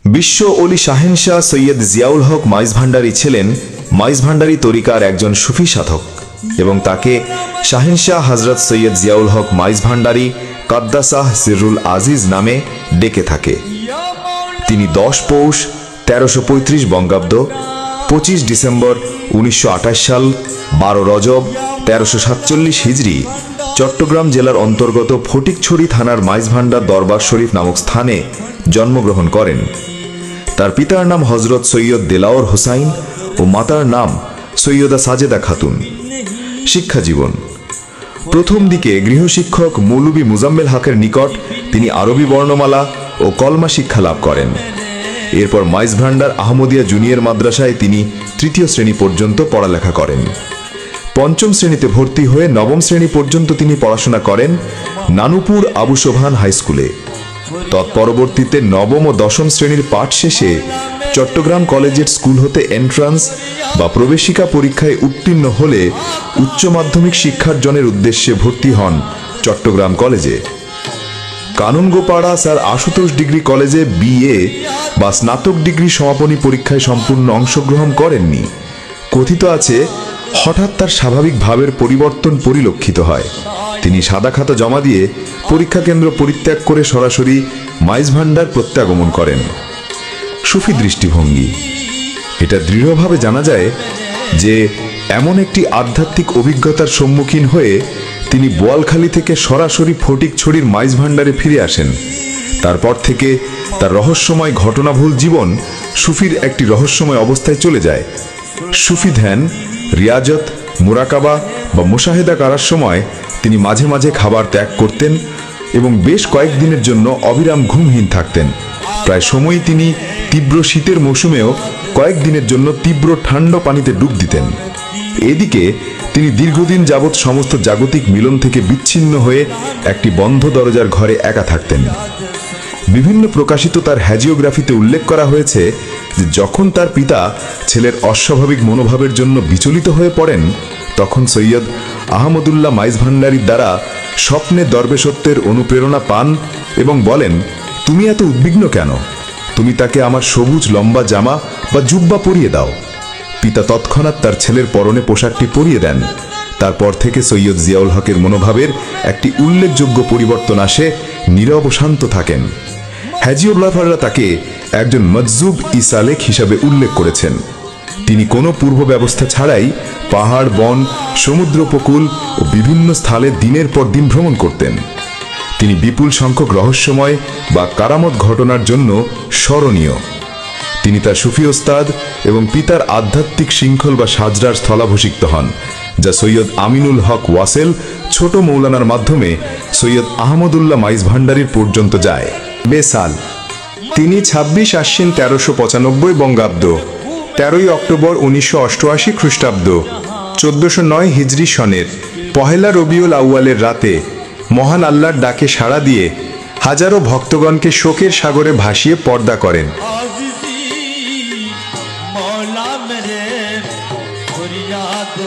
বিশ্ব ওলি শাহেনশাহ সৈয়দ জিয়াউল হক মাইজভান্ডারী ছিলেন মাইজভান্ডারী তরিকার একজন সুফি সাধক এবং তাকে শাহেনশাহ হযরত সৈয়দ জিয়াউল হক মাইজভান্ডারী কাদ্দাসাহ সিররুল আজিজ নামে ডেকে থাকে। তিনি 10 পৌষ 1335 বঙ্গাব্দ, 25 ডিসেম্বর 1928 সাল, 12 রজব 1347 হিজরি চট্টগ্রাম জেলার অন্তর্গত ফটিকছড়ি থানার মাইজভান্ডার দরবার শরীফ নামক স্থানে জন্মগ্রহণ করেন। তার পিতার নাম হযরত সৈয়দ দেলাওয়ার হোসাইন ও মাতার নাম সৈয়দা সাজেদা খাতুন। শিক্ষা জীবন: প্রথম দিকে গৃহশিক্ষক মৌলভী মুজাম্মেল হকের নিকট তিনি আরবি বর্ণমালা ও কলমা শিক্ষা লাভ করেন। এরপর মাইজভান্ডার আহমদিয়া জুনিয়র মাদ্রাসায় তিনি 3য় শ্রেণী পর্যন্ত পড়ালেখা করেন। 5ম শ্রেণীতে ভর্তি হয়ে 9ম শ্রেণী পর্যন্ত তিনি পড়াশোনা করেন নানুপুর আবু সোবহান হাই স্কুলে। তৎপরবর্তীতে 9ম ও 10ম শ্রেণীর পাঠ শেষে চট্টগ্রাম কলেজের স্কুল হতে এন্ট্রান্স বা প্রবেশিকা পরীক্ষায় উত্তীর্ণ হলে উচ্চ মাধ্যমিক শিক্ষার্জনের উদ্দেশ্যে ভর্তি হন চট্টগ্রাম কলেজে। কানুনগোপাড়া স্যার আশুতোষ ডিগ্রি কলেজে বিএ বা স্নাতক ডিগ্রি সমাপনী পরীক্ষায় সম্পূর্ণ অংশগ্রহণ করেননি। কথিত আছে হঠাৎ তার স্বাভাবিক ভাবের পরিবর্তন পরিলক্ষিত হয়। তিনি সাদা খাতা জমা দিয়ে পরীক্ষা কেন্দ্র পরিত্যাগ করে সরাসরি মাইজভান্ডার প্রত্যাগমন করেন। সুফি দৃষ্টিভঙ্গি: এটা দৃঢ়ভাবে জানা যায় যে এমন একটি আধ্যাত্মিক অভিজ্ঞতার সম্মুখীন হয়ে তিনি বোয়ালখালী থেকে সরাসরি ফটিকছড়ির মাইজভান্ডারে ফিরে আসেন। তারপর থেকে তার রহস্যময় ঘটনাভুল জীবন সুফির একটি রহস্যময় অবস্থায় চলে যায়। সুফি ধ্যান, রিয়াজত, মুরাকাবা বা মুশাহেদা করার সময় তিনি মাঝে মাঝে খাবার ত্যাগ করতেন এবং বেশ কয়েকদিনের জন্য অবিরাম ঘুমহীন থাকতেন। প্রায় সময়ই তিনি তীব্র শীতের মৌসুমেও কয়েকদিনের জন্য তীব্র ঠান্ডা পানিতে ডুব দিতেন। এদিকে তিনি দীর্ঘদিন যাবৎ সমস্ত জাগতিক মিলন থেকে বিচ্ছিন্ন হয়ে একটি বন্ধ দরজার ঘরে একা থাকতেন। বিভিন্ন প্রকাশিত তার হ্যাজিওগ্রাফিতে উল্লেখ করা হয়েছে যে যখন তার পিতা ছেলের অস্বাভাবিক মনোভাবের জন্য বিচলিত হয়ে পড়েন তখন সৈয়দ আহমদুল্লাহ মাইজভান্ডারীর দ্বারা স্বপ্নে দরবেশত্বের অনুপ্রেরণা পান এবং বলেন, তুমি এত উদ্বিগ্ন কেন? তুমি তাকে আমার সবুজ লম্বা জামা বা জুব্বা পরিয়ে দাও। পিতা তৎক্ষণাৎ তার ছেলের পরনে পোশাকটি পরিয়ে দেন। তারপর থেকে সৈয়দ জিয়াউল হকের মনোভাবের একটি উল্লেখযোগ্য পরিবর্তন আসে, নীরব শান্ত থাকেন। হ্যাজিওগ্রাফাররা তাকে একজন মজজুব ইসালেক হিসাবে উল্লেখ করেছেন। তিনি কোনো পূর্ব ব্যবস্থা ছাড়াই পাহাড়, বন, সমুদ্র উপকূল ও বিভিন্ন স্থলে দিনের পর দিন ভ্রমণ করতেন। তিনি বিপুল সংখ্যক রহস্যময় বা কারামত ঘটনার জন্য স্মরণীয়। তিনি তার সুফি ওস্তাদ এবং পিতার আধ্যাত্মিক শৃঙ্খল বা সাজরার স্থলাভিষিক্ত হন, যা সৈয়দ আমিনুল হক ওয়াসেল ছোট মৌলানার মাধ্যমে সৈয়দ আহমদুল্লাহ মাইজভান্ডারীর পর্যন্ত যায়। বেসাল: তিনি 26 আশ্বিন 1395 বঙ্গাব্দ, 13ই অক্টোবর 1988 খ্রিস্টাব্দ, 1409 হিজরি সনের 1 রবিউল আউয়ালের রাতে মহান আল্লাহর ডাকে সাড়া দিয়ে হাজারো ভক্তগণকে শোকের সাগরে ভাসিয়ে পর্দা করেন। मौला मेरे फरियाद